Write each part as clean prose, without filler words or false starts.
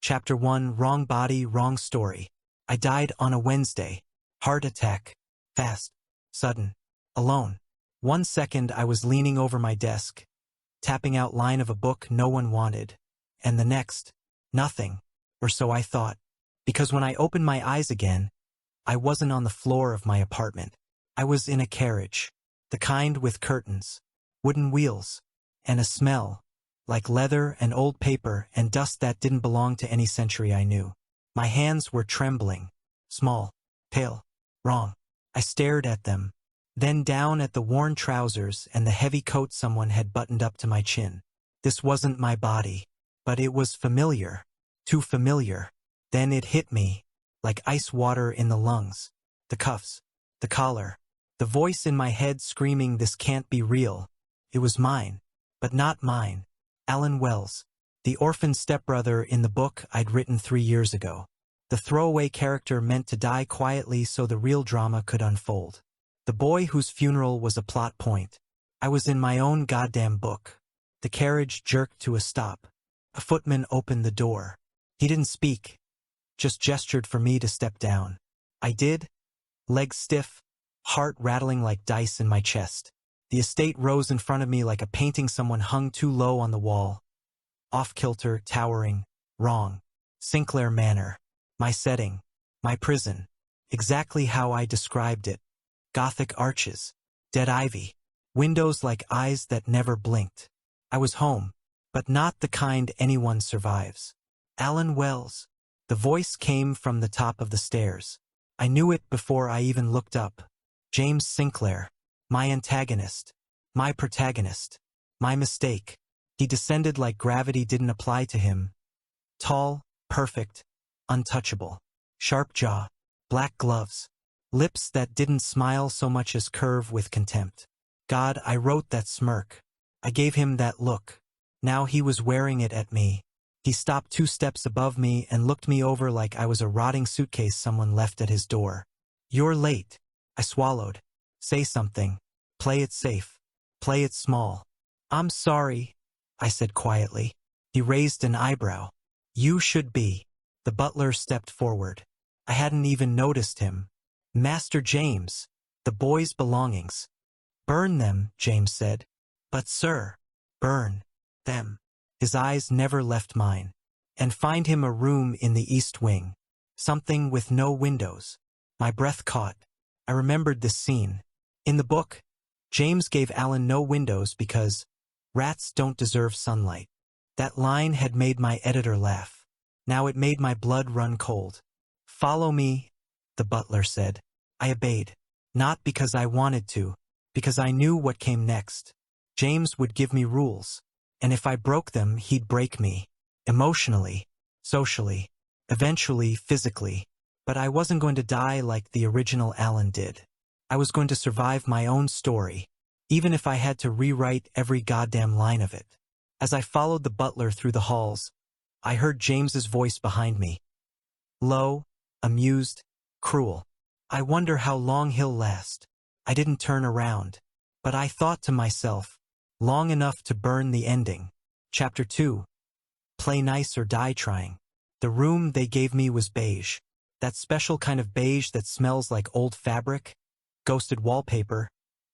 Chapter 1, Wrong Body, Wrong Story. I died on a Wednesday. Heart attack. Fast. Sudden. Alone. 1 second I was leaning over my desk, tapping out line of a book no one wanted. And the next, nothing. Or so I thought. Because when I opened my eyes again, I wasn't on the floor of my apartment. I was in a carriage. The kind with curtains, wooden wheels, and a smell, like leather and old paper and dust that didn't belong to any century I knew. My hands were trembling, small, pale, wrong. I stared at them, then down at the worn trousers and the heavy coat someone had buttoned up to my chin. This wasn't my body, but it was familiar, too familiar. Then it hit me, like ice water in the lungs. The cuffs, the collar, the voice in my head screaming this can't be real. It was mine, but not mine. Alan Wells, the orphan stepbrother in the book I'd written 3 years ago. The throwaway character meant to die quietly so the real drama could unfold. The boy whose funeral was a plot point. I was in my own goddamn book. The carriage jerked to a stop. A footman opened the door. He didn't speak, just gestured for me to step down. I did, legs stiff, heart rattling like dice in my chest. The estate rose in front of me like a painting someone hung too low on the wall. Off-kilter, towering, wrong. Sinclair Manor. My setting. My prison. Exactly how I described it. Gothic arches. Dead ivy. Windows like eyes that never blinked. I was home, but not the kind anyone survives. Alan Wells. The voice came from the top of the stairs. I knew it before I even looked up. James Sinclair. My antagonist. My protagonist. My mistake. He descended like gravity didn't apply to him. Tall, perfect, untouchable. Sharp jaw. Black gloves. Lips that didn't smile so much as curve with contempt. God, I wrote that smirk. I gave him that look. Now he was wearing it at me. He stopped 2 steps above me and looked me over like I was a rotting suitcase someone left at his door. You're late. I swallowed. Say something. Play it safe. Play it small. I'm sorry, I said quietly. He raised an eyebrow. You should be. The butler stepped forward. I hadn't even noticed him. Master James. The boy's belongings. Burn them, James said. But sir. Burn them. His eyes never left mine. And find him a room in the east wing. Something with no windows. My breath caught. I remembered this scene. In the book, James gave Alan no windows because rats don't deserve sunlight. That line had made my editor laugh. Now it made my blood run cold. Follow me, the butler said. I obeyed. Not because I wanted to, because I knew what came next. James would give me rules, and if I broke them, he'd break me. Emotionally, socially, eventually physically. But I wasn't going to die like the original Alan did. I was going to survive my own story, even if I had to rewrite every goddamn line of it. As I followed the butler through the halls, I heard James's voice behind me. Low, amused, cruel. I wonder how long he'll last. I didn't turn around, but I thought to myself, long enough to burn the ending. Chapter 2. Play nice or die trying. The room they gave me was beige. That special kind of beige that smells like old fabric, ghosted wallpaper,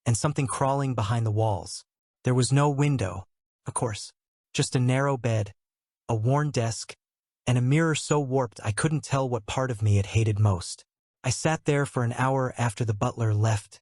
and something crawling behind the walls. There was no window, of course, just a narrow bed, a worn desk, and a mirror so warped I couldn't tell what part of me it hated most. I sat there for an hour after the butler left,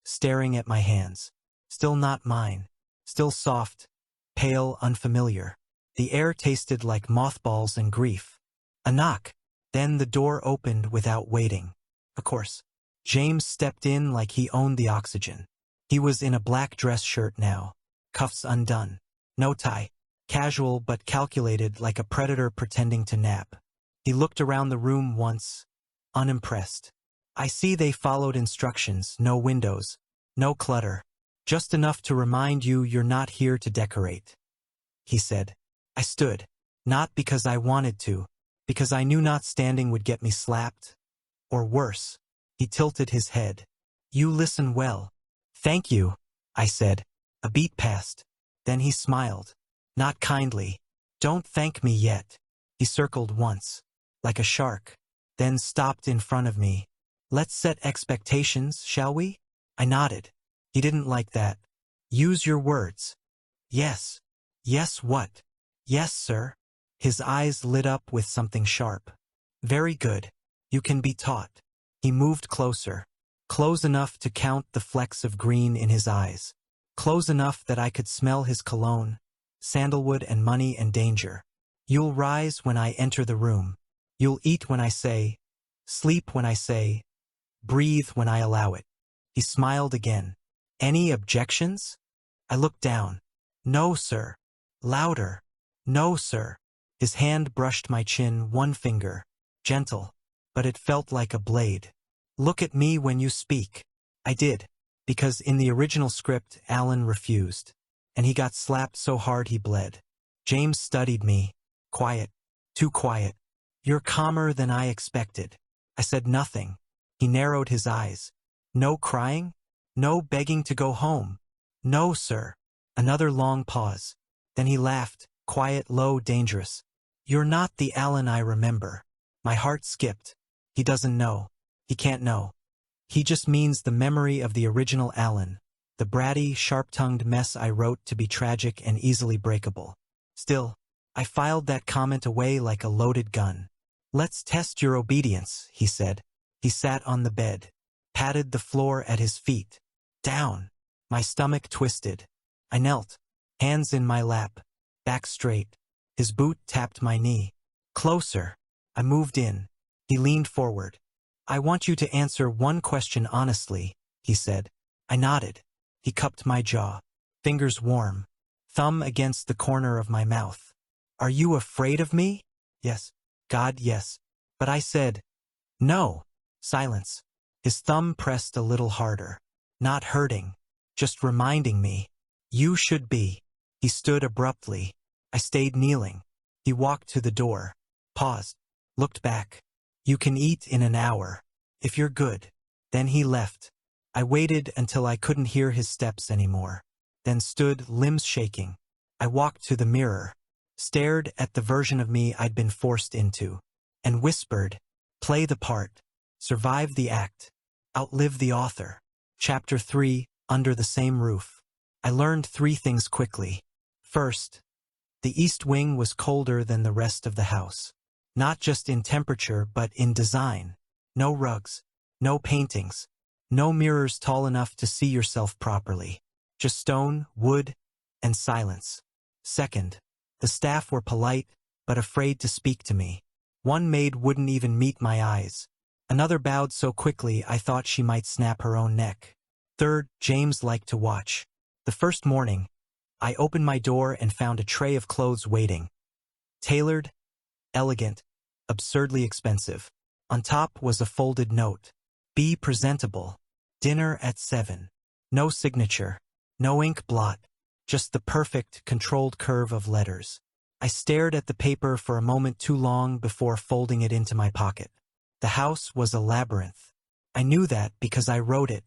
staring at my hands. Still not mine. Still soft, pale, unfamiliar. The air tasted like mothballs and grief. A knock. Then the door opened without waiting. Of course. James stepped in like he owned the oxygen. He was in a black dress shirt now, cuffs undone. No tie. Casual but calculated like a predator pretending to nap. He looked around the room once, unimpressed. I see they followed instructions, no windows, no clutter. Just enough to remind you you're not here to decorate. He said. I stood. Not because I wanted to, because I knew not standing would get me slapped. Or worse. He tilted his head. You listen well. Thank you, I said. A beat passed. Then he smiled. Not kindly. Don't thank me yet. He circled once, like a shark, then stopped in front of me. Let's set expectations, shall we? I nodded. He didn't like that. Use your words. Yes. Yes, what? Yes, sir. His eyes lit up with something sharp. Very good. You can be taught. He moved closer. Close enough to count the flecks of green in his eyes. Close enough that I could smell his cologne, sandalwood and money and danger. You'll rise when I enter the room. You'll eat when I say, sleep when I say, breathe when I allow it. He smiled again. Any objections? I looked down. No, sir. Louder. No, sir. His hand brushed my chin, one finger. Gentle, but it felt like a blade. Look at me when you speak. I did, because in the original script, Alan refused, and he got slapped so hard he bled. James studied me. Quiet. Too quiet. You're calmer than I expected. I said nothing. He narrowed his eyes. No crying? No begging to go home? No, sir. Another long pause. Then he laughed, quiet, low, dangerous. You're not the Alan I remember. My heart skipped. He doesn't know. He can't know. He just means the memory of the original Alan, the bratty, sharp-tongued mess I wrote to be tragic and easily breakable. Still, I filed that comment away like a loaded gun. Let's test your obedience, he said. He sat on the bed, patted the floor at his feet. Down. My stomach twisted. I knelt, hands in my lap, back straight. His boot tapped my knee. Closer. I moved in. He leaned forward. I want you to answer one question honestly, he said. I nodded. He cupped my jaw, fingers warm, thumb against the corner of my mouth. Are you afraid of me? Yes. God, yes. But I said, no. Silence. His thumb pressed a little harder. Not hurting, just reminding me. You should be. He stood abruptly. I stayed kneeling. He walked to the door, paused, looked back. You can eat in an hour, if you're good. Then he left. I waited until I couldn't hear his steps anymore, then stood, limbs shaking. I walked to the mirror, stared at the version of me I'd been forced into, and whispered, play the part, survive the act, outlive the author. Chapter 3, Under the Same Roof. I learned 3 things quickly. First, the east wing was colder than the rest of the house. Not just in temperature, but in design. No rugs, no paintings, no mirrors tall enough to see yourself properly. Just stone, wood, and silence. Second, the staff were polite, but afraid to speak to me. One maid wouldn't even meet my eyes. Another bowed so quickly I thought she might snap her own neck. Third, James liked to watch. The first morning, I opened my door and found a tray of clothes waiting. Tailored, elegant, absurdly expensive. On top was a folded note. Be presentable. Dinner at 7. No signature. No ink blot. Just the perfect, controlled curve of letters. I stared at the paper for a moment too long before folding it into my pocket. The house was a labyrinth. I knew that because I wrote it.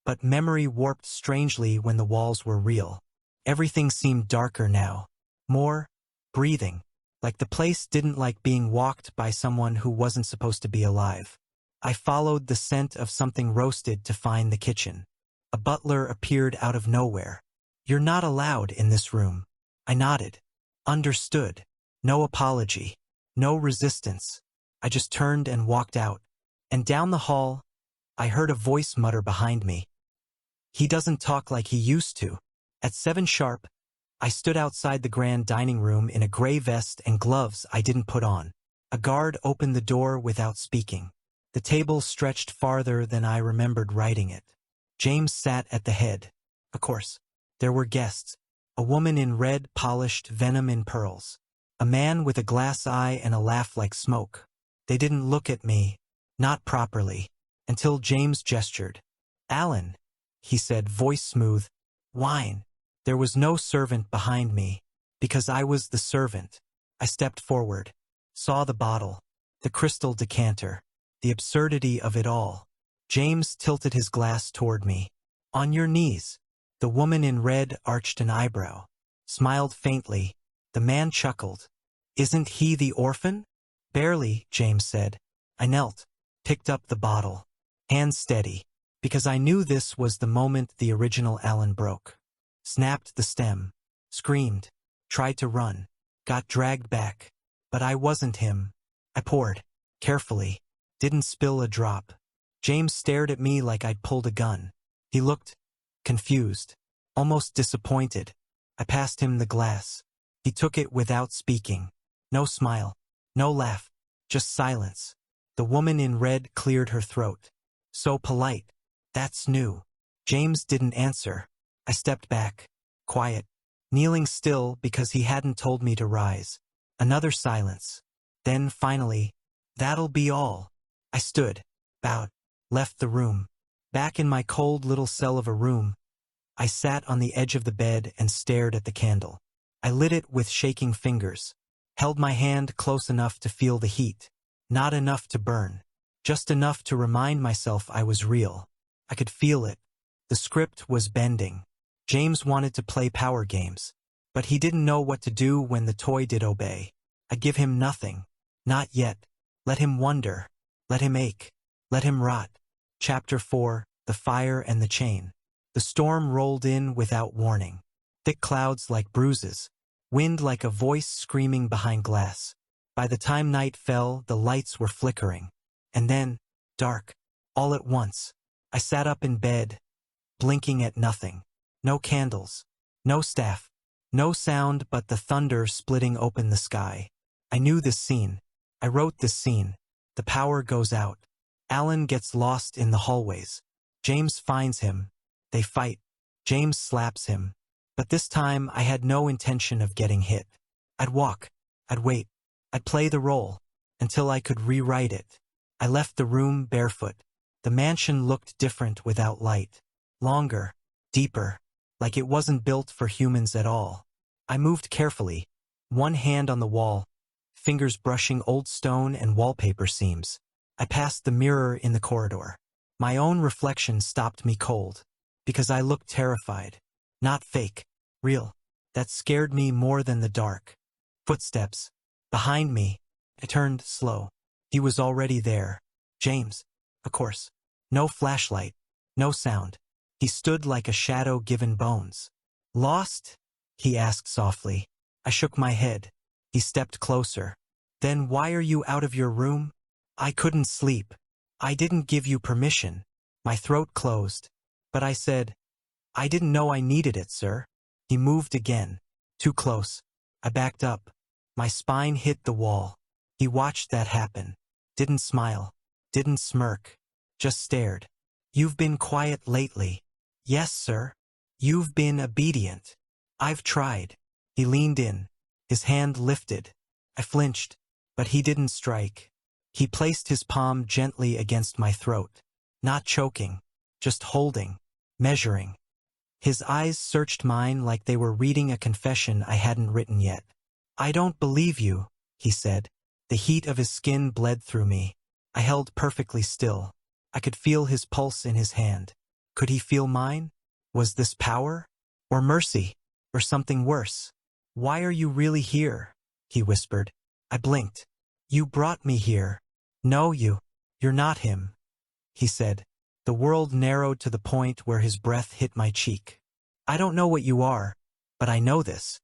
But memory warped strangely when the walls were real. Everything seemed darker now. More breathing. Like the place didn't like being walked by someone who wasn't supposed to be alive. I followed the scent of something roasted to find the kitchen. A butler appeared out of nowhere. You're not allowed in this room. I nodded. Understood. No apology. No resistance. I just turned and walked out. And down the hall, I heard a voice mutter behind me. He doesn't talk like he used to. At 7 sharp, I stood outside the grand dining room in a gray vest and gloves I didn't put on. A guard opened the door without speaking. The table stretched farther than I remembered writing it. James sat at the head. Of course, there were guests. A woman in red, polished, venom in pearls. A man with a glass eye and a laugh like smoke. They didn't look at me, not properly, until James gestured. Alan, he said, voice smooth. Wine. There was no servant behind me, because I was the servant. I stepped forward, saw the bottle, the crystal decanter, the absurdity of it all. James tilted his glass toward me. On your knees. The woman in red arched an eyebrow, smiled faintly. The man chuckled. Isn't he the orphan? Barely, James said. I knelt, picked up the bottle, hands steady, because I knew this was the moment the original Alan broke. Snapped the stem, screamed, tried to run, got dragged back. But I wasn't him. I poured, carefully, didn't spill a drop. James stared at me like I'd pulled a gun. He looked confused, almost disappointed. I passed him the glass. He took it without speaking. No smile, no laugh, just silence. The woman in red cleared her throat. So polite. That's new. James didn't answer. I stepped back, quiet, kneeling still because he hadn't told me to rise. Another silence. Then finally, that'll be all. I stood, bowed, left the room. Back in my cold little cell of a room, I sat on the edge of the bed and stared at the candle. I lit it with shaking fingers, held my hand close enough to feel the heat. Not enough to burn, just enough to remind myself I was real. I could feel it. The script was bending. James wanted to play power games, but he didn't know what to do when the toy did obey. I'd give him nothing. Not yet. Let him wonder. Let him ache. Let him rot. Chapter 4, The Fire and the Chain. The storm rolled in without warning. Thick clouds like bruises. Wind like a voice screaming behind glass. By the time night fell, the lights were flickering. And then, dark. All at once. I sat up in bed, blinking at nothing. No candles. No staff. No sound but the thunder splitting open the sky. I knew this scene. I wrote this scene. The power goes out. Alan gets lost in the hallways. James finds him. They fight. James slaps him. But this time I had no intention of getting hit. I'd walk. I'd wait. I'd play the role. Until I could rewrite it. I left the room barefoot. The mansion looked different without light. Longer. Deeper. Like it wasn't built for humans at all. I moved carefully. One hand on the wall. Fingers brushing old stone and wallpaper seams. I passed the mirror in the corridor. My own reflection stopped me cold. Because I looked terrified. Not fake. Real. That scared me more than the dark. Footsteps. Behind me. I turned slow. He was already there. James. Of course. No flashlight. No sound. He stood like a shadow given bones. Lost? He asked softly. I shook my head. He stepped closer. Then why are you out of your room? I couldn't sleep. I didn't give you permission. My throat closed. But I said, I didn't know I needed it, sir. He moved again. Too close. I backed up. My spine hit the wall. He watched that happen. Didn't smile. Didn't smirk. Just stared. You've been quiet lately. Yes, sir. You've been obedient. I've tried. He leaned in. His hand lifted. I flinched, but he didn't strike. He placed his palm gently against my throat. Not choking, just holding, measuring. His eyes searched mine like they were reading a confession I hadn't written yet. I don't believe you, he said. The heat of his skin bled through me. I held perfectly still. I could feel his pulse in his hand. Could he feel mine? Was this power? Or mercy? Or something worse? Why are you really here? He whispered. I blinked. You brought me here. No, you're not him, he said. The world narrowed to the point where his breath hit my cheek. I don't know what you are, but I know this.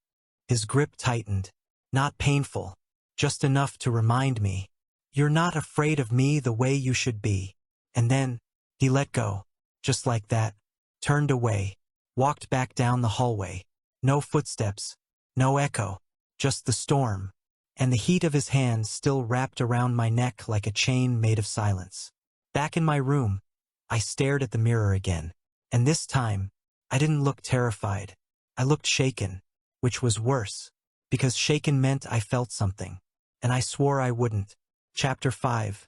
His grip tightened. Not painful, just enough to remind me. You're not afraid of me the way you should be. And then, he let go, just like that, turned away, walked back down the hallway. No footsteps, no echo, just the storm, and the heat of his hands still wrapped around my neck like a chain made of silence. Back in my room, I stared at the mirror again, and this time, I didn't look terrified. I looked shaken, which was worse, because shaken meant I felt something, and I swore I wouldn't. Chapter 5.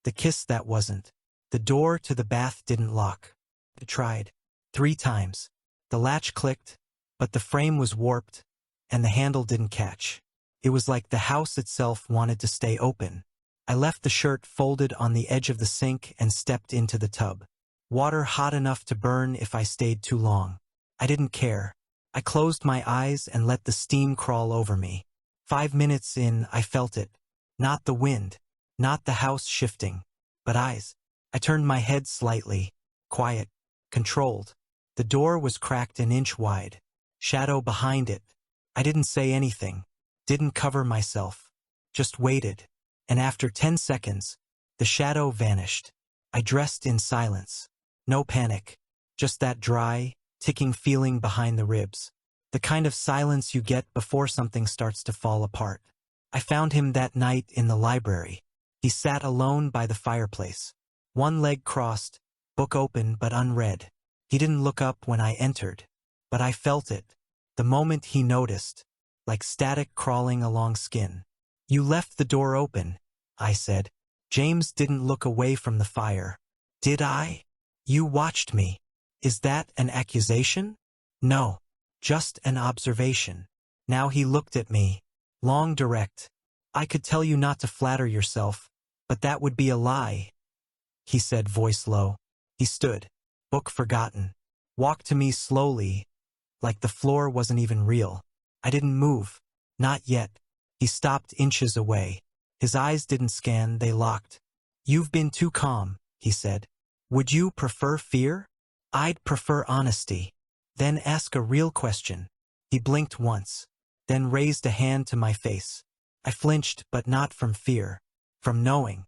The kiss that wasn't. The door to the bath didn't lock. I tried. 3 times. The latch clicked, but the frame was warped, and the handle didn't catch. It was like the house itself wanted to stay open. I left the shirt folded on the edge of the sink and stepped into the tub. Water hot enough to burn if I stayed too long. I didn't care. I closed my eyes and let the steam crawl over me. 5 minutes in, I felt it. Not the wind, not the house shifting, but eyes. I turned my head slightly, quiet, controlled. The door was cracked an inch wide, shadow behind it. I didn't say anything, didn't cover myself, just waited. And after 10 seconds, the shadow vanished. I dressed in silence. No panic, just that dry, ticking feeling behind the ribs. The kind of silence you get before something starts to fall apart. I found him that night in the library. He sat alone by the fireplace. One leg crossed, book open but unread. He didn't look up when I entered, but I felt it, the moment he noticed, like static crawling along skin. You left the door open, I said. James didn't look away from the fire. Did I? You watched me. Is that an accusation? No, just an observation. Now he looked at me, long direct. I could tell you not to flatter yourself, but that would be a lie, he said, voice low. He stood, book forgotten, walked to me slowly, like the floor wasn't even real. I didn't move, not yet. He stopped inches away. His eyes didn't scan, they locked. You've been too calm, he said. Would you prefer fear? I'd prefer honesty. Then ask a real question. He blinked once, then raised a hand to my face. I flinched, but not from fear, from knowing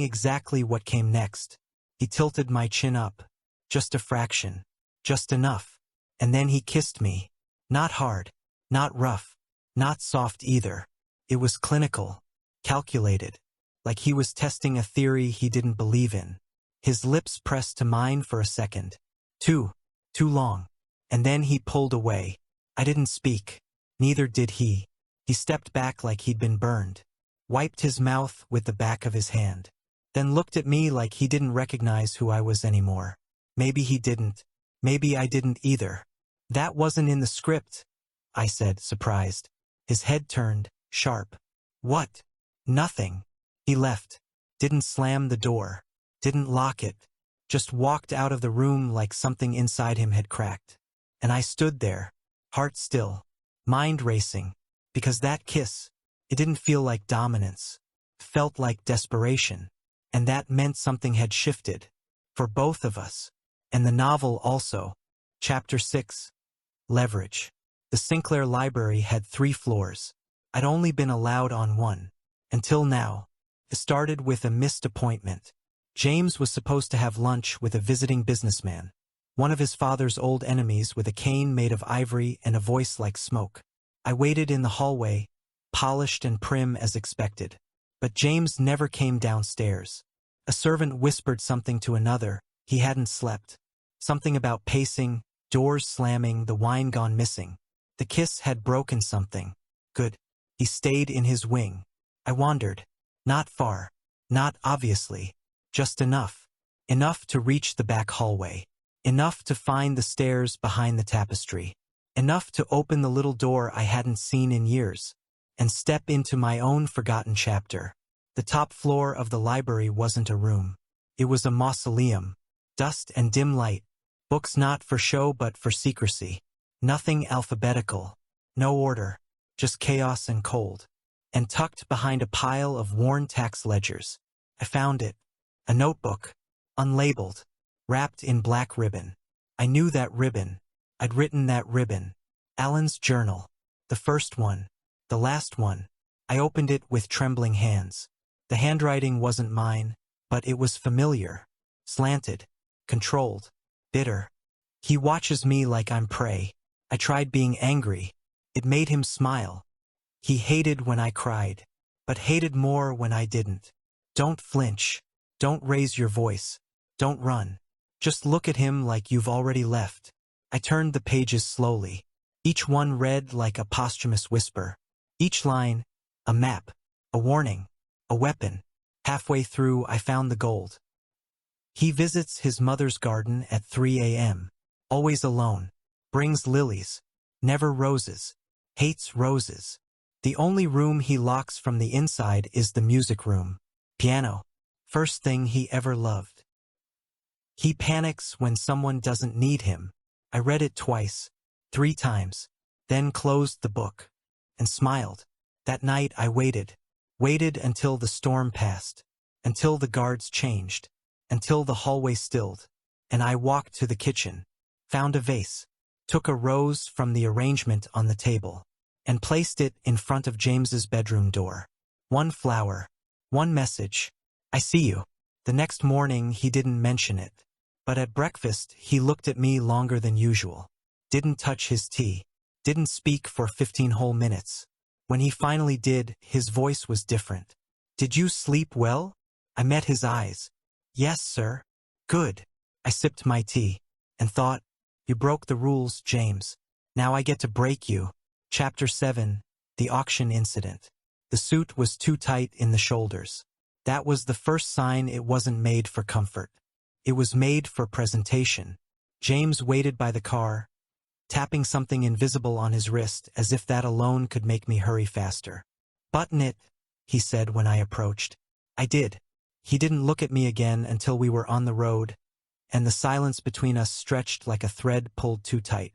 exactly what came next. He tilted my chin up, just a fraction, just enough. And then he kissed me. Not hard, not rough, not soft either. It was clinical, calculated, like he was testing a theory he didn't believe in. His lips pressed to mine for a second. Too long. And then he pulled away. I didn't speak. Neither did he. He stepped back like he'd been burned, wiped his mouth with the back of his hand, then looked at me like he didn't recognize who I was anymore. Maybe he didn't. Maybe I didn't either. That wasn't in the script, I said, surprised. His head turned, sharp. What? Nothing. He left. Didn't slam the door. Didn't lock it. Just walked out of the room like something inside him had cracked. And I stood there, heart still, mind racing, because that kiss, it didn't feel like dominance. It felt like desperation. And that meant something had shifted. For both of us. And the novel also. Chapter 6. Leverage. The Sinclair Library had 3 floors. I'd only been allowed on one. Until now. It started with a missed appointment. James was supposed to have lunch with a visiting businessman. One of his father's old enemies with a cane made of ivory and a voice like smoke. I waited in the hallway, polished and prim as expected. But James never came downstairs. A servant whispered something to another. He hadn't slept. Something about pacing, doors slamming, the wine gone missing. The kiss had broken something. Good. He stayed in his wing. I wandered. Not far. Not obviously. Just enough. Enough to reach the back hallway. Enough to find the stairs behind the tapestry. Enough to open the little door I hadn't seen in years. And step into my own forgotten chapter. The top floor of the library wasn't a room. It was a mausoleum. Dust and dim light. Books not for show but for secrecy. Nothing alphabetical. No order. Just chaos and cold. And tucked behind a pile of worn tax ledgers. I found it. A notebook. Unlabeled. Wrapped in black ribbon. I knew that ribbon. I'd written that ribbon. Alan's journal. The first one. The last one. I opened it with trembling hands. The handwriting wasn't mine, but it was familiar. Slanted. Controlled. Bitter. He watches me like I'm prey. I tried being angry. It made him smile. He hated when I cried, but hated more when I didn't. Don't flinch. Don't raise your voice. Don't run. Just look at him like you've already left. I turned the pages slowly. Each one read like a posthumous whisper. Each line, a map, a warning, a weapon. Halfway through, I found the gold. He visits his mother's garden at 3 a.m. Always alone. Brings lilies. Never roses. Hates roses. The only room he locks from the inside is the music room. Piano. First thing he ever loved. He panics when someone doesn't need him. I read it twice, 3 times, then closed the book and smiled. That night I waited Waited until the storm passed, until the guards changed, until the hallway stilled, and I walked to the kitchen, found a vase, took a rose from the arrangement on the table, and placed it in front of James's bedroom door. One flower, one message. I see you. The next morning he didn't mention it, but at breakfast he looked at me longer than usual, didn't touch his tea, didn't speak for 15 whole minutes. When he finally did, his voice was different. Did you sleep well? I met his eyes. Yes, sir. Good. I sipped my tea and thought, you broke the rules, James. Now I get to break you. Chapter 7, The Auction Incident. The suit was too tight in the shoulders. That was the first sign it wasn't made for comfort. It was made for presentation. James waited by the car, tapping something invisible on his wrist as if that alone could make me hurry faster. Button it, he said when I approached. I did. He didn't look at me again until we were on the road, and the silence between us stretched like a thread pulled too tight.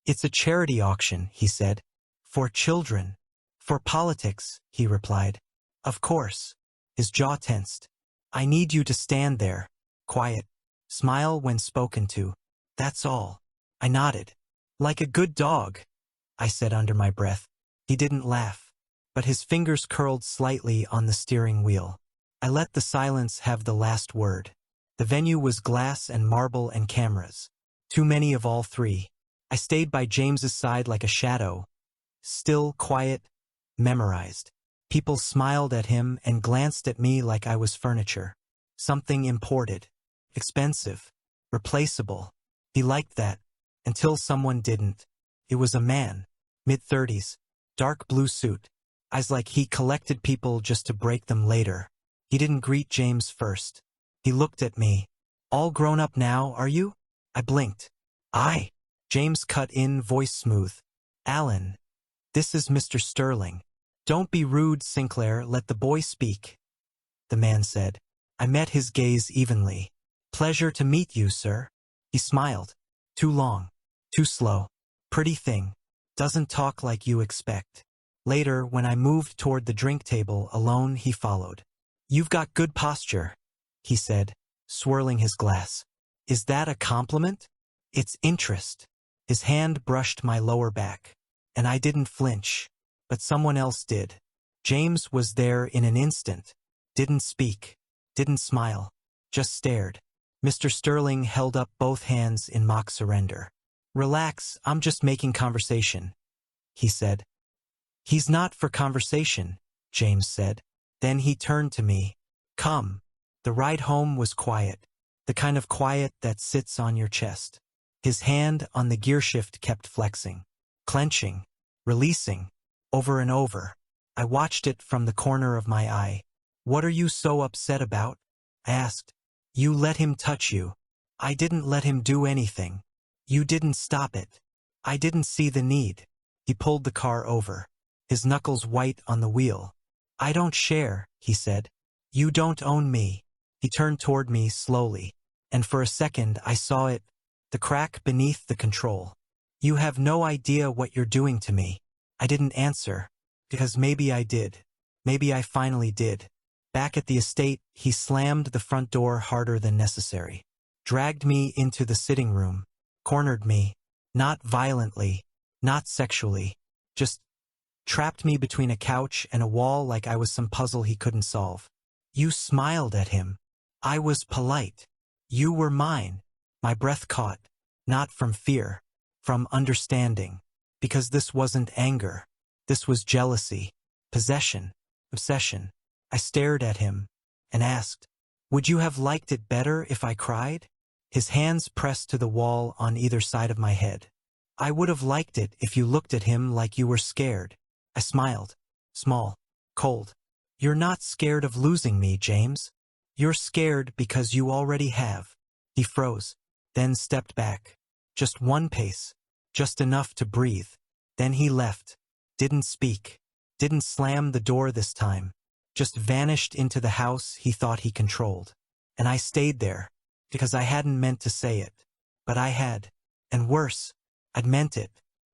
It's a charity auction, he said. For children. For politics, he replied. Of course. His jaw tensed. I need you to stand there. Quiet. Smile when spoken to. That's all. I nodded. Like a good dog, I said under my breath. He didn't laugh, but his fingers curled slightly on the steering wheel. I let the silence have the last word. The venue was glass and marble and cameras. Too many of all three. I stayed by James's side like a shadow. Still, quiet, memorized. People smiled at him and glanced at me like I was furniture. Something imported. Expensive. Replaceable. He liked that. Until someone didn't. It was a man. Mid-30s. Dark blue suit. Eyes like he collected people just to break them later. He didn't greet James first. He looked at me. All grown up now, are you? I blinked. Aye. James cut in, voice smooth. Alan. This is Mr. Sterling. Don't be rude, Sinclair, let the boy speak. The man said. I met his gaze evenly. Pleasure to meet you, sir. He smiled. Too long. Too slow. Pretty thing. Doesn't talk like you expect. Later, when I moved toward the drink table alone, he followed. You've got good posture, he said, swirling his glass. Is that a compliment? It's interest. His hand brushed my lower back, and I didn't flinch, but someone else did. James was there in an instant. Didn't speak. Didn't smile. Just stared. Mr. Sterling held up both hands in mock surrender. Relax, I'm just making conversation, he said. He's not for conversation, James said. Then he turned to me. Come. The ride home was quiet, the kind of quiet that sits on your chest. His hand on the gear shift kept flexing, clenching, releasing, over and over. I watched it from the corner of my eye. What are you so upset about? I asked. You let him touch you. I didn't let him do anything. You didn't stop it. I didn't see the need. He pulled the car over, his knuckles white on the wheel. I don't share, he said. You don't own me. He turned toward me slowly, and for a second I saw it, the crack beneath the control. You have no idea what you're doing to me. I didn't answer, because maybe I did. Maybe I finally did. Back at the estate, he slammed the front door harder than necessary, dragged me into the sitting room, cornered me, not violently, not sexually, just trapped me between a couch and a wall like I was some puzzle he couldn't solve. You smiled at him. I was polite. You were mine. My breath caught, not from fear, from understanding, because this wasn't anger. This was jealousy, possession, obsession. I stared at him and asked, would you have liked it better if I cried? His hands pressed to the wall on either side of my head. I would have liked it if you looked at him like you were scared. I smiled. Small. Cold. You're not scared of losing me, James. You're scared because you already have. He froze, then stepped back. Just one pace. Just enough to breathe. Then he left. Didn't speak. Didn't slam the door this time. Just vanished into the house he thought he controlled. And I stayed there, because I hadn't meant to say it. But I had. And worse, I'd meant it.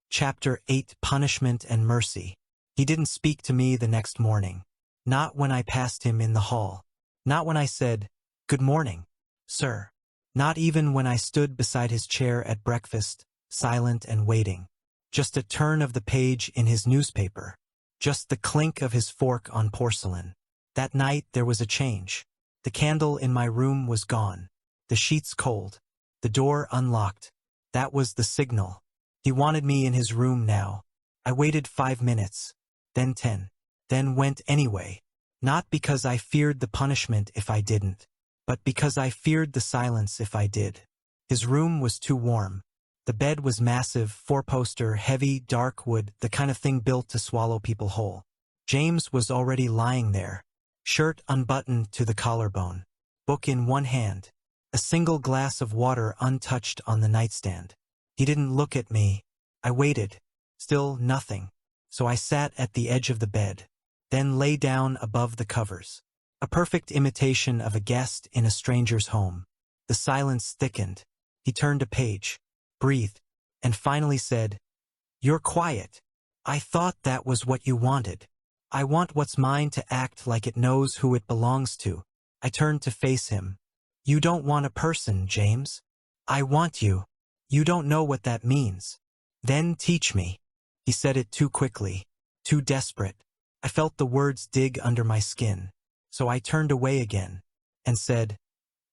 Chapter 8, Punishment and Mercy. He didn't speak to me the next morning. Not when I passed him in the hall. Not when I said, "Good morning, sir." Not even when I stood beside his chair at breakfast, silent and waiting. Just a turn of the page in his newspaper. Just the clink of his fork on porcelain. That night there was a change. The candle in my room was gone. The sheets cold. The door unlocked. That was the signal. He wanted me in his room now. I waited 5 minutes. Then 10. Then went anyway. Not because I feared the punishment if I didn't, but because I feared the silence if I did. His room was too warm. The bed was massive, four-poster, heavy, dark wood, the kind of thing built to swallow people whole. James was already lying there, shirt unbuttoned to the collarbone, book in one hand, a single glass of water untouched on the nightstand. He didn't look at me. I waited. Still nothing. So I sat at the edge of the bed, then lay down above the covers. A perfect imitation of a guest in a stranger's home. The silence thickened. He turned a page, breathed, and finally said, "You're quiet. I thought that was what you wanted. I want what's mine to act like it knows who it belongs to." I turned to face him. "You don't want a person, James. I want you. You don't know what that means. Then teach me." He said it too quickly, too desperate. I felt the words dig under my skin, so I turned away again and said,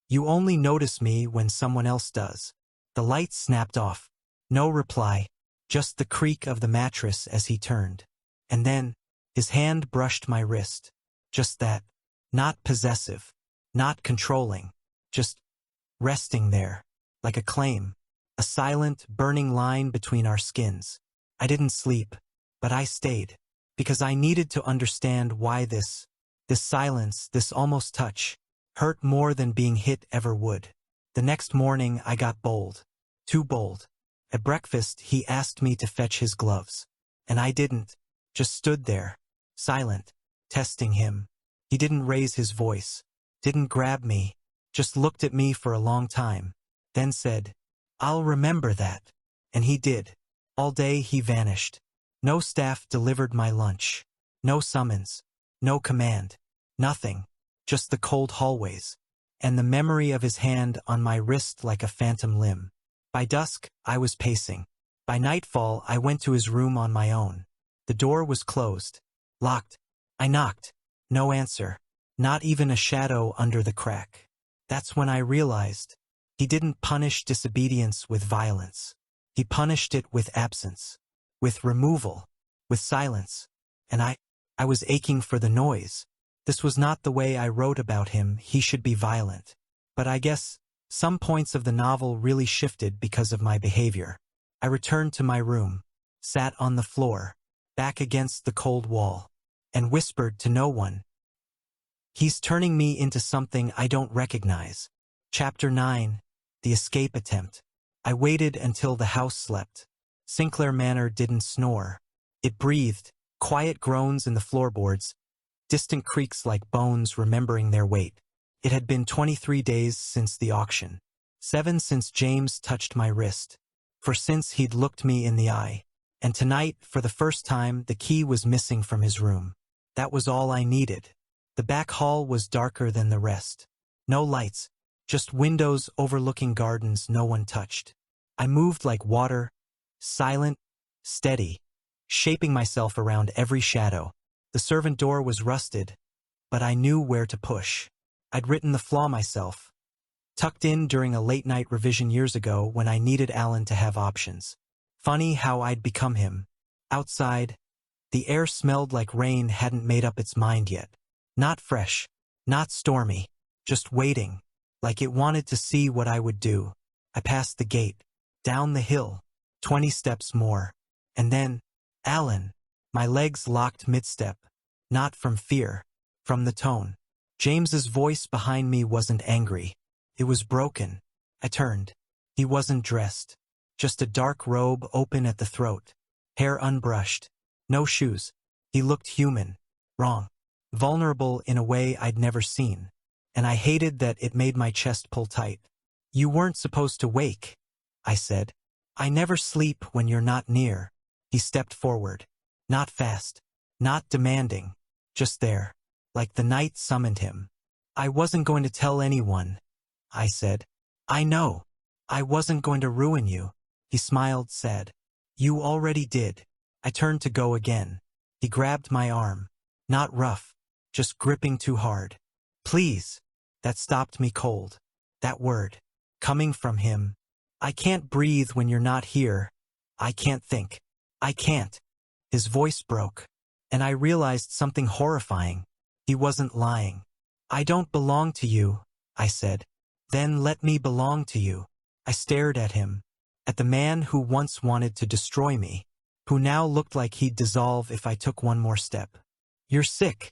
"You only notice me when someone else does." The light snapped off. No reply, just the creak of the mattress as he turned. And then, his hand brushed my wrist. Just that. Not possessive. Not controlling. Just resting there, like a claim. A silent, burning line between our skins. I didn't sleep, but I stayed. Because I needed to understand why this silence, this almost touch, hurt more than being hit ever would. The next morning I got bold. Too bold. At breakfast he asked me to fetch his gloves. And I didn't. Just stood there, silent, testing him. He didn't raise his voice. Didn't grab me. Just looked at me for a long time. Then said, "I'll remember that." And he did. All day he vanished. No staff delivered my lunch. No summons. No command. Nothing. Just the cold hallways. And the memory of his hand on my wrist like a phantom limb. By dusk, I was pacing. By nightfall, I went to his room on my own. The door was closed. Locked. I knocked. No answer. Not even a shadow under the crack. That's when I realized he didn't punish disobedience with violence. He punished it with absence. With removal, with silence. And I was aching for the noise. This was not the way I wrote about him. He should be violent. But I guess some points of the novel really shifted because of my behavior. I returned to my room, sat on the floor, back against the cold wall, and whispered to no one. He's turning me into something I don't recognize. Chapter 9, The Escape Attempt. I waited until the house slept. Sinclair Manor didn't snore. It breathed, quiet groans in the floorboards, distant creaks like bones remembering their weight. It had been 23 days since the auction. 7 since James touched my wrist. For since he'd looked me in the eye. And tonight, for the first time, the key was missing from his room. That was all I needed. The back hall was darker than the rest. No lights, just windows overlooking gardens no one touched. I moved like water, silent, steady, shaping myself around every shadow. The servant door was rusted, but I knew where to push. I'd written the flaw myself, tucked in during a late-night revision years ago when I needed Alan to have options. Funny how I'd become him. Outside, the air smelled like rain hadn't made up its mind yet. Not fresh, not stormy, just waiting, like it wanted to see what I would do. I passed the gate, down the hill, 20 steps more, and then, Alan. My legs locked mid-step, not from fear, from the tone. James's voice behind me wasn't angry. It was broken. I turned. He wasn't dressed. Just a dark robe open at the throat. Hair unbrushed. No shoes. He looked human. Wrong. Vulnerable in a way I'd never seen. And I hated that it made my chest pull tight. "You weren't supposed to wake," I said. "I never sleep when you're not near." He stepped forward. Not fast. Not demanding. Just there. like the night summoned him. I wasn't going to tell anyone, I said. I know. I wasn't going to ruin you. He smiled, sad. You already did. I turned to go again. He grabbed my arm. Not rough, just gripping too hard. Please. That stopped me cold. That word. Coming from him. I can't breathe when you're not here. I can't think. I can't. His voice broke. And I realized something horrifying. He wasn't lying. I don't belong to you, I said. Then let me belong to you. I stared at him. At the man who once wanted to destroy me. Who now looked like he'd dissolve if I took one more step. You're sick,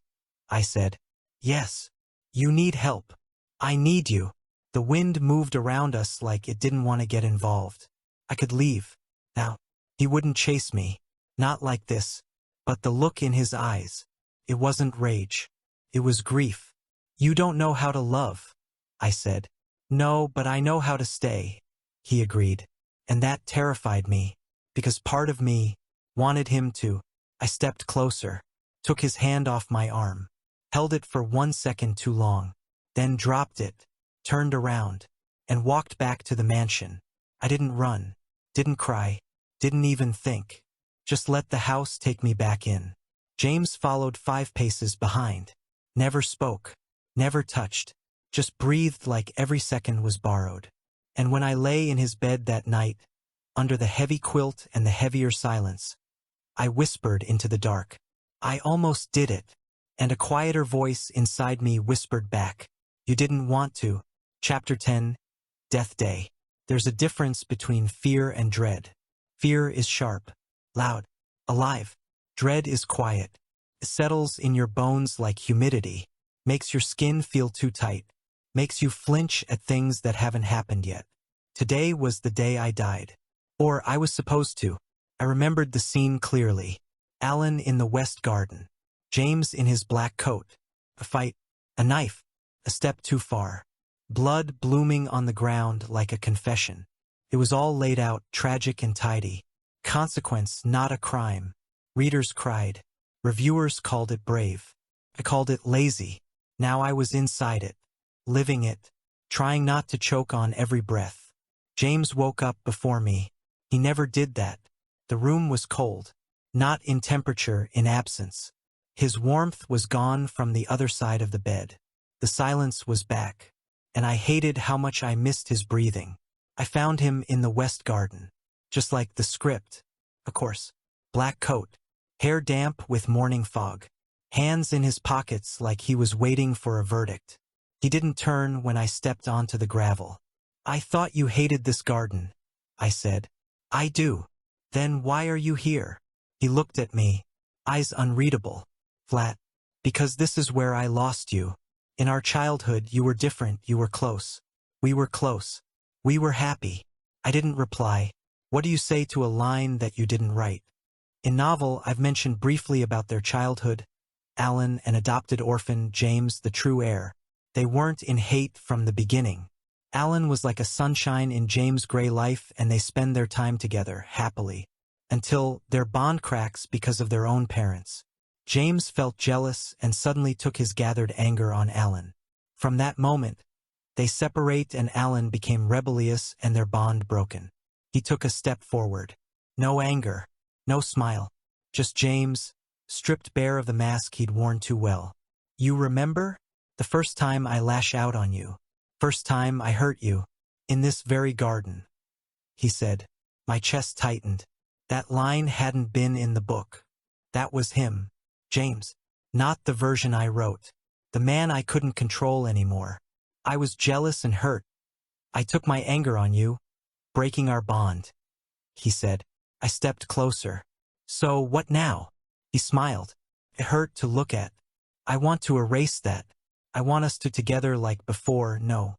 I said. Yes. You need help. I need you. The wind moved around us like it didn't want to get involved. I could leave. Now, he wouldn't chase me. Not like this. But the look in his eyes. It wasn't rage. It was grief. You don't know how to love, I said. No, but I know how to stay, he agreed. And that terrified me, because part of me wanted him to. I stepped closer, took his hand off my arm, held it for 1 second too long, then dropped it, turned around, and walked back to the mansion. I didn't run, didn't cry, didn't even think. Just let the house take me back in. James followed 5 paces behind. Never spoke, never touched, just breathed like every second was borrowed. And when I lay in his bed that night, under the heavy quilt and the heavier silence, I whispered into the dark. I almost did it. And a quieter voice inside me whispered back. You didn't want to. Chapter 10, Death Day. There's a difference between fear and dread. Fear is sharp, loud, alive. Dread is quiet. It settles in your bones like humidity, makes your skin feel too tight, makes you flinch at things that haven't happened yet. Today was the day I died. Or I was supposed to. I remembered the scene clearly. Alan in the West Garden. James in his black coat. A fight. A knife. A step too far. Blood blooming on the ground like a confession. It was all laid out, tragic and tidy. Consequence, not a crime. Readers cried. Reviewers called it brave. I called it lazy. Now I was inside it. Living it. Trying not to choke on every breath. James woke up before me. He never did that. The room was cold. Not in temperature, in absence. His warmth was gone from the other side of the bed. The silence was back. And I hated how much I missed his breathing. I found him in the West Garden. Just like the script. Of course. Black coat. Hair damp with morning fog. Hands in his pockets like he was waiting for a verdict. He didn't turn when I stepped onto the gravel. I thought you hated this garden, I said. I do. Then why are you here? He looked at me, eyes unreadable, flat. Because this is where I lost you. In our childhood, you were different, you were close. We were close. We were happy. I didn't reply. What do you say to a line that you didn't write? In novel, I've mentioned briefly about their childhood. Alan, an adopted orphan, James, the true heir. They weren't in hate from the beginning. Alan was like a sunshine in James' gray life, and they spend their time together, happily. Until their bond cracks because of their own parents. James felt jealous and suddenly took his gathered anger on Alan. From that moment, they separate and Alan became rebellious and their bond broken. He took a step forward. No anger, no smile. Just James, stripped bare of the mask he'd worn too well. You remember? The first time I lash out on you. First time I hurt you. In this very garden. He said. My chest tightened. That line hadn't been in the book. That was him. James. Not the version I wrote. The man I couldn't control anymore. I was jealous and hurt. I took my anger on you, breaking our bond. He said. I stepped closer. So what now? He smiled. It hurt to look at. I want to erase that. I want us to together like before, no.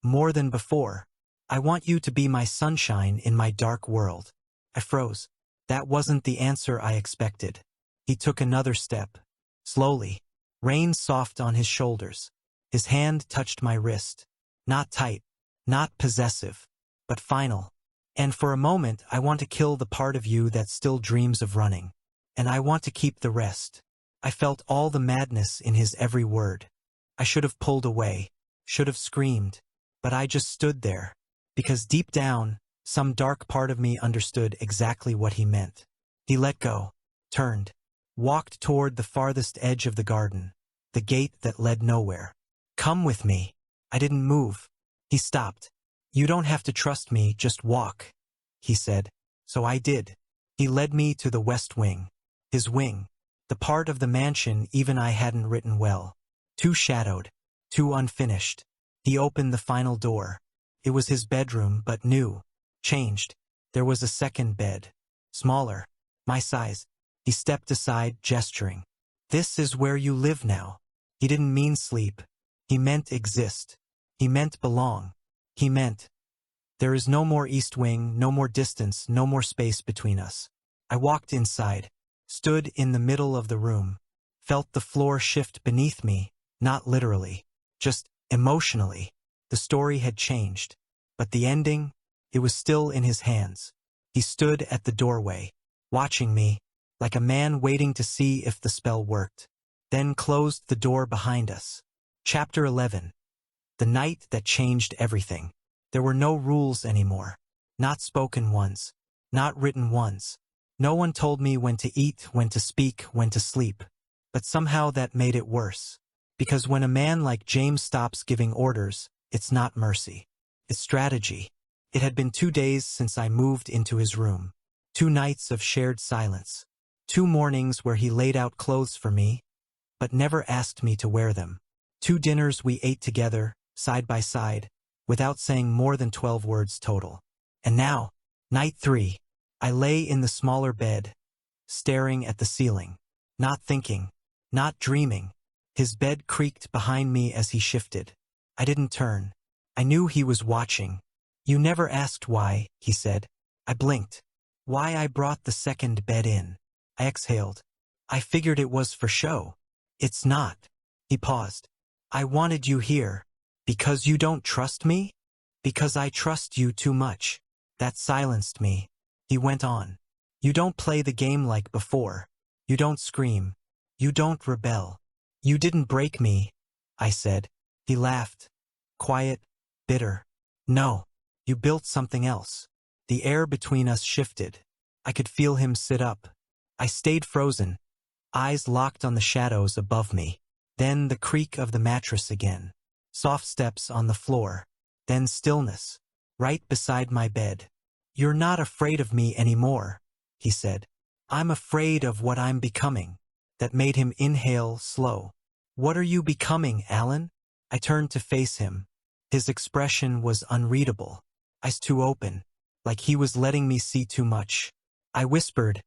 More than before. I want you to be my sunshine in my dark world. I froze. That wasn't the answer I expected. He took another step. Slowly. Rain soft on his shoulders. His hand touched my wrist. Not tight. Not possessive. But final. And for a moment I want to kill the part of you that still dreams of running. And I want to keep the rest. I felt all the madness in his every word. I should have pulled away, should have screamed, but I just stood there, because deep down, some dark part of me understood exactly what he meant. He let go, turned, walked toward the farthest edge of the garden, the gate that led nowhere. "Come with me." I didn't move. He stopped. "You don't have to trust me, just walk," he said. So I did. He led me to the west wing. His wing. The part of the mansion even I hadn't written well. Too shadowed. Too unfinished. He opened the final door. It was his bedroom, but new. Changed. There was a second bed. Smaller. My size. He stepped aside, gesturing. "This is where you live now." He didn't mean sleep. He meant exist. He meant belong. He meant, there is no more east wing, no more distance, no more space between us. I walked inside, stood in the middle of the room, felt the floor shift beneath me, not literally, just emotionally. The story had changed, but the ending, it was still in his hands. He stood at the doorway, watching me, like a man waiting to see if the spell worked, then closed the door behind us. Chapter 11. The night that changed everything. There were no rules anymore. Not spoken ones. Not written ones. No one told me when to eat, when to speak, when to sleep. But somehow that made it worse. Because when a man like James stops giving orders, it's not mercy. It's strategy. It had been 2 days since I moved into his room. 2 nights of shared silence. 2 mornings where he laid out clothes for me, but never asked me to wear them. 2 dinners we ate together, side by side, without saying more than 12 words total. And now, night 3, I lay in the smaller bed, staring at the ceiling, not thinking, not dreaming. His bed creaked behind me as he shifted. I didn't turn. I knew he was watching. "You never asked why," he said. I blinked. "Why I brought the second bed in." I exhaled. "I figured it was for show." "It's not." He paused. "I wanted you here. Because you don't trust me? Because I trust you too much." That silenced me. He went on. "You don't play the game like before. You don't scream. You don't rebel. You didn't break me," I said. He laughed. Quiet, bitter. "No. You built something else." The air between us shifted. I could feel him sit up. I stayed frozen, eyes locked on the shadows above me. Then the creak of the mattress again. Soft steps on the floor. Then stillness, right beside my bed. "You're not afraid of me anymore," he said. "I'm afraid of what I'm becoming." That made him inhale slow. "What are you becoming, Alan?" I turned to face him. His expression was unreadable. Eyes too open, like he was letting me see too much. I whispered,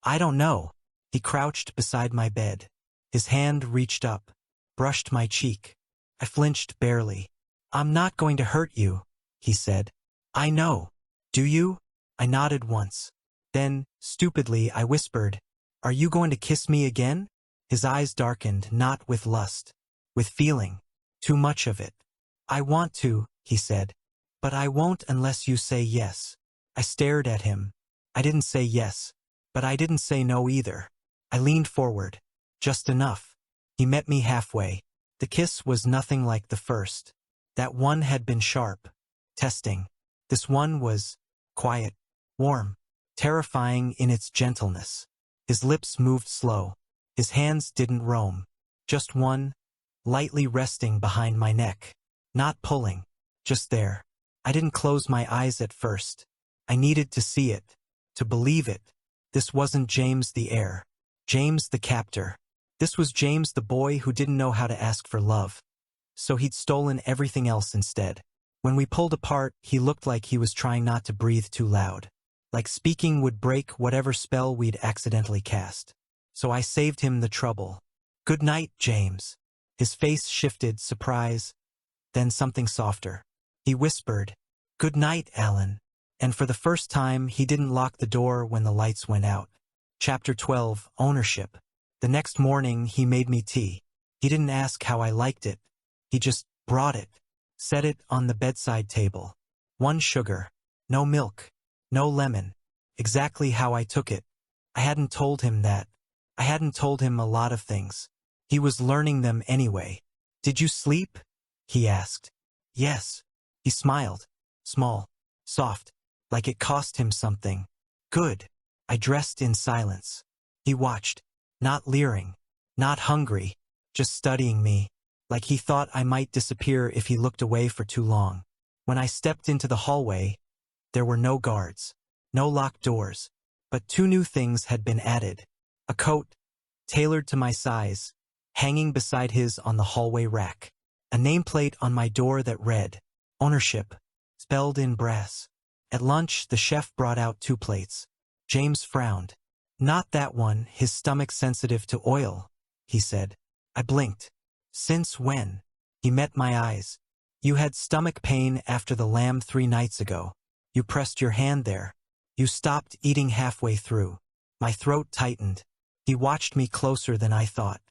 "I don't know." He crouched beside my bed. His hand reached up, brushed my cheek. I flinched barely. "I'm not going to hurt you," he said. "I know." "Do you?" I nodded once. Then, stupidly, I whispered, "Are you going to kiss me again?" His eyes darkened, not with lust, with feeling. Too much of it. "I want to," he said. "But I won't unless you say yes." I stared at him. I didn't say yes, but I didn't say no either. I leaned forward. Just enough. He met me halfway. The kiss was nothing like the first. That one had been sharp, testing. This one was quiet, warm, terrifying in its gentleness. His lips moved slow. His hands didn't roam. Just one, lightly resting behind my neck. Not pulling. Just there. I didn't close my eyes at first. I needed to see it, to believe it. This wasn't James the heir. James the captor. This was James the boy who didn't know how to ask for love. So he'd stolen everything else instead. When we pulled apart, he looked like he was trying not to breathe too loud. Like speaking would break whatever spell we'd accidentally cast. So I saved him the trouble. "Good night, James." His face shifted, surprise, then something softer. He whispered, "Good night, Alan." And for the first time, he didn't lock the door when the lights went out. Chapter 12, Ownership. The next morning, he made me tea. He didn't ask how I liked it. He just brought it, set it on the bedside table. 1 sugar, no milk, no lemon. Exactly how I took it. I hadn't told him that. I hadn't told him a lot of things. He was learning them anyway. Did you sleep? He asked. Yes. He smiled. Small. Soft. Like it cost him something. Good. I dressed in silence. He watched. Not leering. Not hungry. Just studying me. Like he thought I might disappear if he looked away for too long. When I stepped into the hallway, there were no guards. No locked doors. But two new things had been added. A coat, tailored to my size, hanging beside his on the hallway rack. A nameplate on my door that read, Ownership, spelled in brass. At lunch, the chef brought out 2 plates. James frowned. Not that one, his stomach sensitive to oil, he said. I blinked. Since when? He met my eyes. You had stomach pain after the lamb 3 nights ago. You pressed your hand there. You stopped eating halfway through. My throat tightened. He watched me closer than I thought.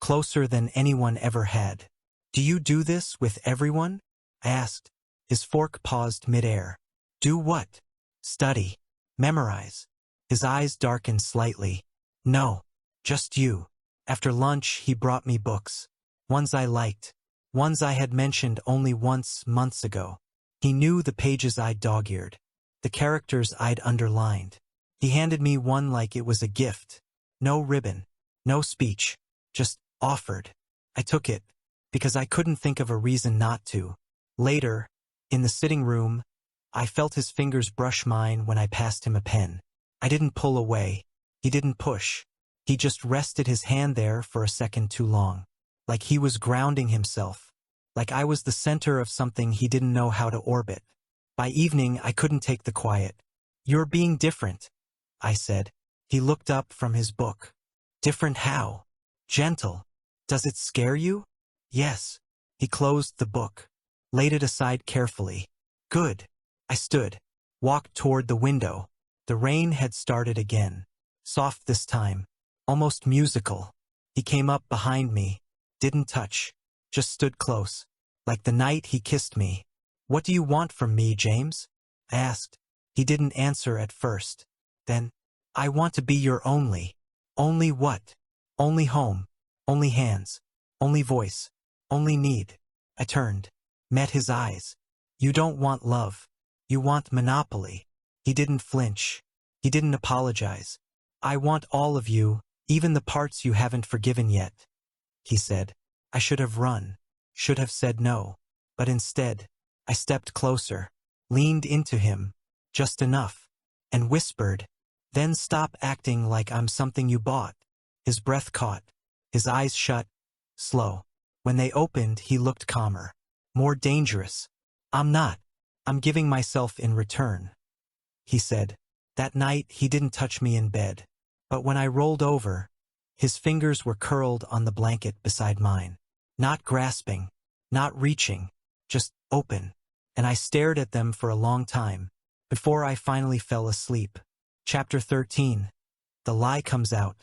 Closer than anyone ever had. Do you do this with everyone? I asked. His fork paused midair. Do what? Study. Memorize. His eyes darkened slightly. No. Just you. After lunch, he brought me books. Ones I liked. Ones I had mentioned only once months ago. He knew the pages I'd dog-eared. The characters I'd underlined. He handed me one like it was a gift. No ribbon. No speech. Just offered. I took it, because I couldn't think of a reason not to. Later, in the sitting room, I felt his fingers brush mine when I passed him a pen. I didn't pull away. He didn't push. He just rested his hand there for a second too long. Like he was grounding himself. Like I was the center of something he didn't know how to orbit. By evening, I couldn't take the quiet. You're being different, I said. He looked up from his book. Different how? Gentle. Does it scare you? Yes. He closed the book. Laid it aside carefully. Good. I stood. Walked toward the window. The rain had started again. Soft this time. Almost musical. He came up behind me. Didn't touch. Just stood close. Like the night he kissed me. What do you want from me, James? I asked. He didn't answer at first. Then, I want to be your only. Only what? Only home. Only hands. Only voice. Only need. I turned. Met his eyes. You don't want love. You want monopoly. He didn't flinch. He didn't apologize. I want all of you, even the parts you haven't forgiven yet. He said. I should have run. Should have said no. But instead, I stepped closer, leaned into him, just enough, and whispered, then stop acting like I'm something you bought. His breath caught, his eyes shut, slow. When they opened, he looked calmer, more dangerous. I'm not. I'm giving myself in return. He said. That night, he didn't touch me in bed. But when I rolled over, his fingers were curled on the blanket beside mine. Not grasping, not reaching, just open. And I stared at them for a long time, before I finally fell asleep. Chapter 13. The lie comes out.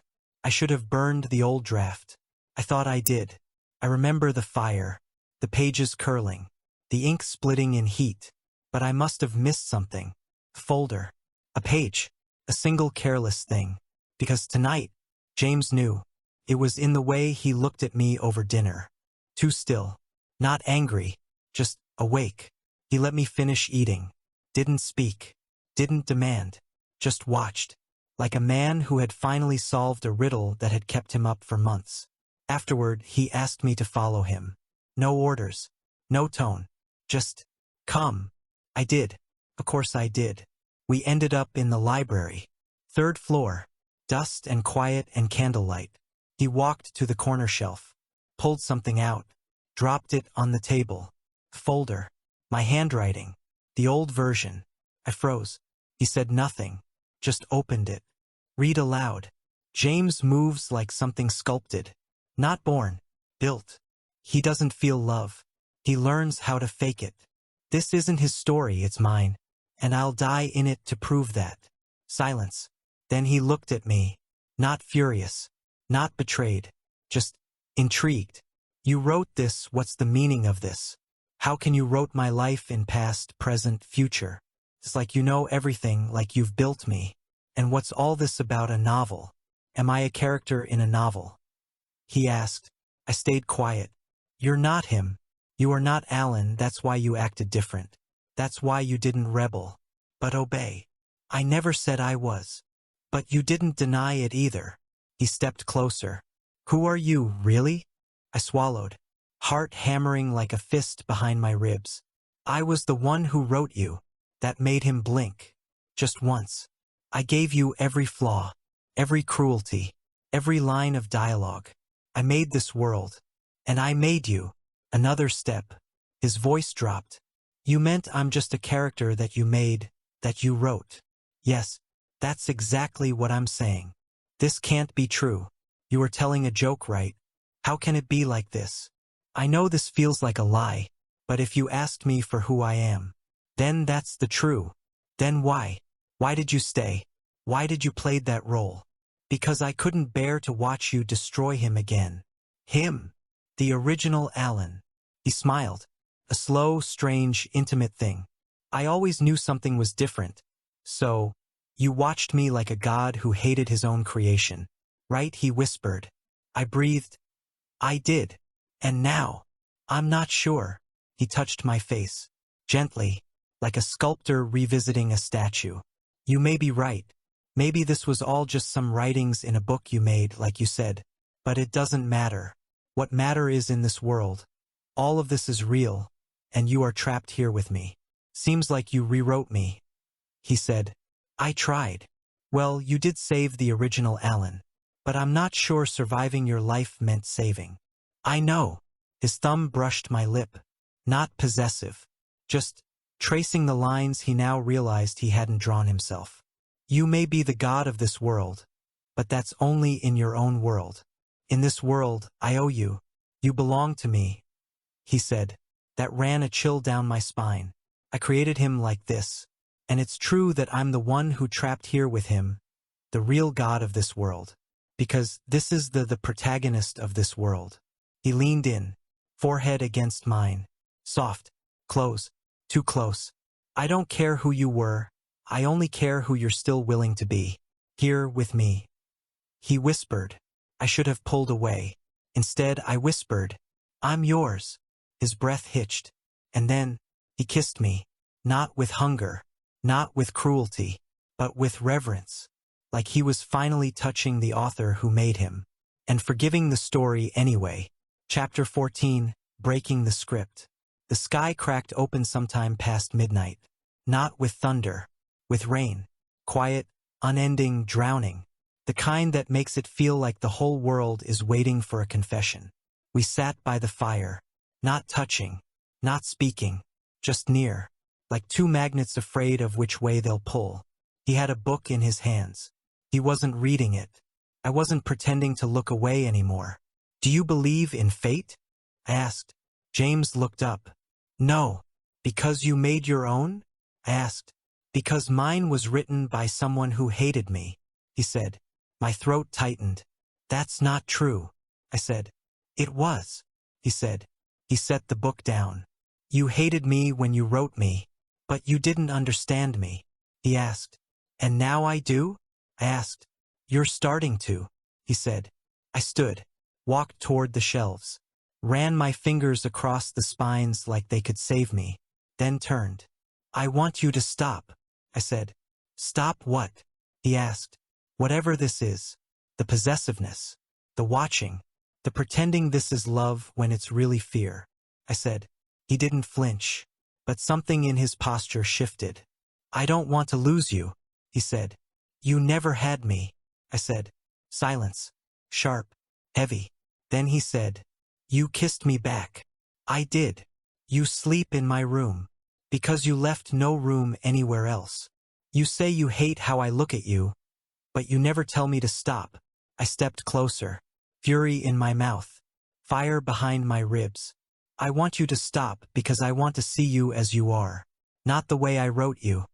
I should have burned the old draft. I thought I did. I remember the fire, the pages curling, the ink splitting in heat. But I must have missed something. A folder. A page. A single careless thing. Because tonight, James knew. It was in the way he looked at me over dinner. Too still. Not angry. Just awake. He let me finish eating. Didn't speak. Didn't demand. Just watched. Like a man who had finally solved a riddle that had kept him up for months. Afterward, he asked me to follow him. No orders. No tone. Just, come. I did. Of course I did. We ended up in the library. 3rd floor. Dust and quiet and candlelight. He walked to the corner shelf. Pulled something out. Dropped it on the table. Folder. My handwriting. The old version. I froze. He said nothing. Just opened it. Read aloud. James moves like something sculpted. Not born. Built. He doesn't feel love. He learns how to fake it. This isn't his story, it's mine. And I'll die in it to prove that. Silence. Then he looked at me. Not furious. Not betrayed. Just intrigued. You wrote this, what's the meaning of this? How can you wrote my life in past, present, future? It's like you know everything, like you've built me. And what's all this about a novel? Am I a character in a novel? He asked. I stayed quiet. You're not him. You are not Alan, that's why you acted different. That's why you didn't rebel, but obey. I never said I was. But you didn't deny it either. He stepped closer. Who are you, really? I swallowed, heart hammering like a fist behind my ribs. I was the one who wrote you. That made him blink. Just once. I gave you every flaw, every cruelty, every line of dialogue. I made this world. And I made you. Another step. His voice dropped. You meant I'm just a character that you made, that you wrote. Yes, that's exactly what I'm saying. This can't be true. You are telling a joke, right? How can it be like this? I know this feels like a lie, but if you asked me for who I am, then that's the true. Then why? Why did you stay? Why did you play that role? Because I couldn't bear to watch you destroy him again. Him. The original Alan. He smiled. A slow, strange, intimate thing. I always knew something was different. So, you watched me like a god who hated his own creation. Right? He whispered. I breathed. I did. And now? I'm not sure. He touched my face. Gently, like a sculptor revisiting a statue. You may be right. Maybe this was all just some writings in a book you made, like you said. But it doesn't matter. What matter is in this world. All of this is real, and you are trapped here with me. Seems like you rewrote me. He said. I tried. Well, you did save the original Alan. But I'm not sure surviving your life meant saving. I know. His thumb brushed my lip. Not possessive. Just tracing the lines he now realized he hadn't drawn himself. You may be the god of this world, but that's only in your own world. In this world, I owe you. You belong to me. He said. That ran a chill down my spine. I created him like this. And it's true that I'm the one who trapped here with him, the real god of this world. Because this is the protagonist of this world. He leaned in, forehead against mine. Soft. Close. Too close. I don't care who you were. I only care who you're still willing to be. Here with me. He whispered. I should have pulled away. Instead, I whispered, I'm yours. His breath hitched. And then, he kissed me. Not with hunger. Not with cruelty. But with reverence. Like he was finally touching the author who made him. And forgiving the story anyway. Chapter 14, Breaking the Script. The sky cracked open sometime past midnight. Not with thunder. With rain. Quiet, unending, drowning. The kind that makes it feel like the whole world is waiting for a confession. We sat by the fire. Not touching. Not speaking. Just near. Like two magnets afraid of which way they'll pull. He had a book in his hands. He wasn't reading it. I wasn't pretending to look away anymore. Do you believe in fate? I asked. James looked up. No. Because you made your own? I asked. Because mine was written by someone who hated me, he said. My throat tightened. That's not true, I said. It was, he said. He set the book down. You hated me when you wrote me, but you didn't understand me, he asked. And now I do? I asked. You're starting to, he said. I stood, walked toward the shelves, ran my fingers across the spines like they could save me, then turned. I want you to stop, I said. Stop what? He asked. Whatever this is, the possessiveness, the watching, the pretending this is love when it's really fear, I said. He didn't flinch, but something in his posture shifted. I don't want to lose you, he said. You never had me, I said. Silence. Sharp. Heavy. Then he said, you kissed me back. I did. You sleep in my room. Because you left no room anywhere else. You say you hate how I look at you, but you never tell me to stop. I stepped closer. Fury in my mouth. Fire behind my ribs. I want you to stop because I want to see you as you are. Not the way I wrote you.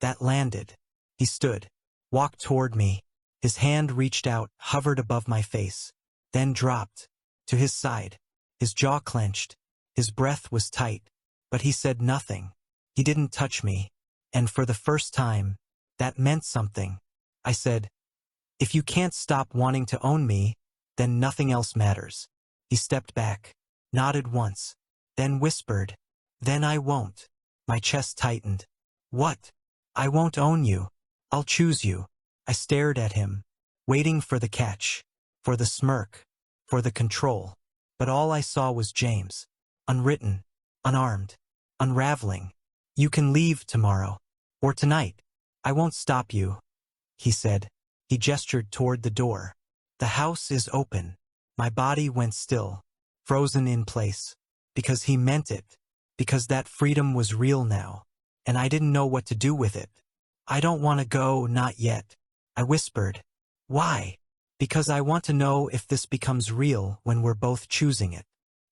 That landed. He stood. Walked toward me. His hand reached out, hovered above my face. Then dropped. To his side. His jaw clenched. His breath was tight. But he said nothing. He didn't touch me. And for the first time, that meant something. I said, If you can't stop wanting to own me, then nothing else matters. He stepped back, nodded once, then whispered, "Then I won't." My chest tightened. "What? I won't own you. I'll choose you." I stared at him, waiting for the catch, for the smirk, for the control. But all I saw was James, unwritten, unarmed, unraveling. "You can leave tomorrow. Or tonight. I won't stop you," he said. He gestured toward the door. "The house is open." My body went still, frozen in place. Because he meant it. Because that freedom was real now. And I didn't know what to do with it. "I don't want to go, not yet," I whispered. "Why?" "Because I want to know if this becomes real when we're both choosing it."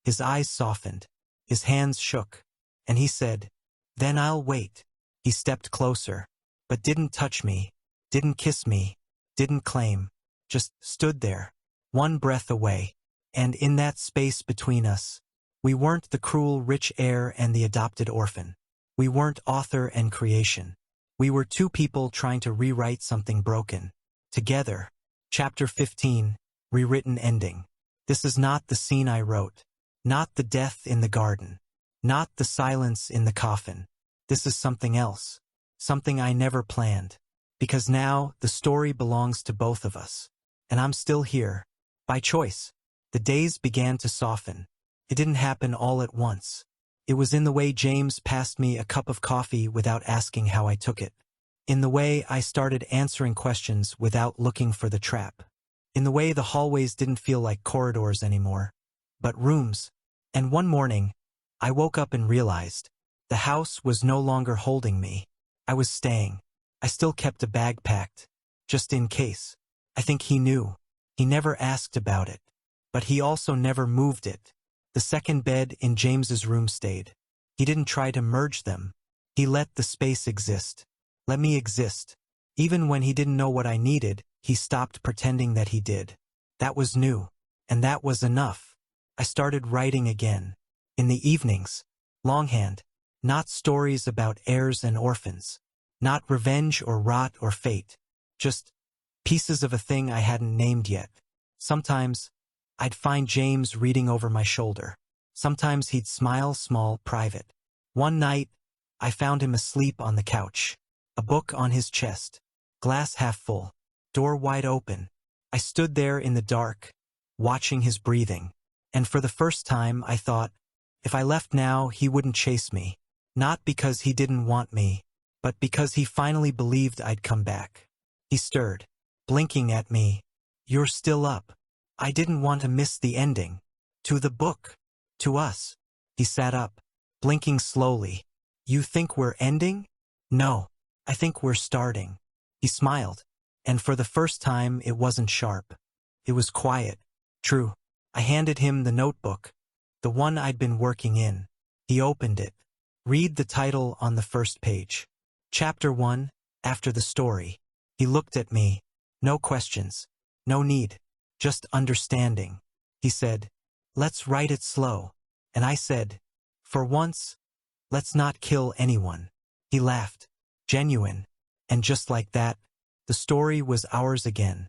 His eyes softened. His hands shook. And he said, "Then I'll wait." He stepped closer, but didn't touch me, didn't kiss me, didn't claim, just stood there, one breath away. And in that space between us, we weren't the cruel rich heir and the adopted orphan. We weren't author and creation. We were two people trying to rewrite something broken. Together. Chapter 15, Rewritten Ending. This is not the scene I wrote. Not the death in the garden. Not the silence in the coffin. This is something else. Something I never planned. Because now, the story belongs to both of us. And I'm still here. By choice. The days began to soften. It didn't happen all at once. It was in the way James passed me a cup of coffee without asking how I took it. In the way I started answering questions without looking for the trap. In the way the hallways didn't feel like corridors anymore, but rooms. And one morning, I woke up and realized the house was no longer holding me. I was staying. I still kept a bag packed, just in case. I think he knew. He never asked about it. But he also never moved it. The second bed in James's room stayed. He didn't try to merge them. He let the space exist. Let me exist. Even when he didn't know what I needed, he stopped pretending that he did. That was new. And that was enough. I started writing again. In the evenings. Longhand. Not stories about heirs and orphans. Not revenge or rot or fate. Just pieces of a thing I hadn't named yet. Sometimes, I'd find James reading over my shoulder. Sometimes he'd smile small, private. One night, I found him asleep on the couch. A book on his chest. Glass half full. Door wide open. I stood there in the dark, watching his breathing. And for the first time, I thought, if I left now, he wouldn't chase me. Not because he didn't want me, but because he finally believed I'd come back. He stirred, blinking at me. "You're still up." I didn't want to miss the ending. To the book. To us. He sat up, blinking slowly. "You think we're ending?" "No. I think we're starting." He smiled. And for the first time, it wasn't sharp. It was quiet. True. I handed him the notebook. The one I'd been working in. He opened it. "Read the title on the first page. Chapter 1, After the Story." He looked at me. No questions. No need. Just understanding. He said, "Let's write it slow." And I said, "For once, let's not kill anyone." He laughed. Genuine. And just like that, the story was ours again.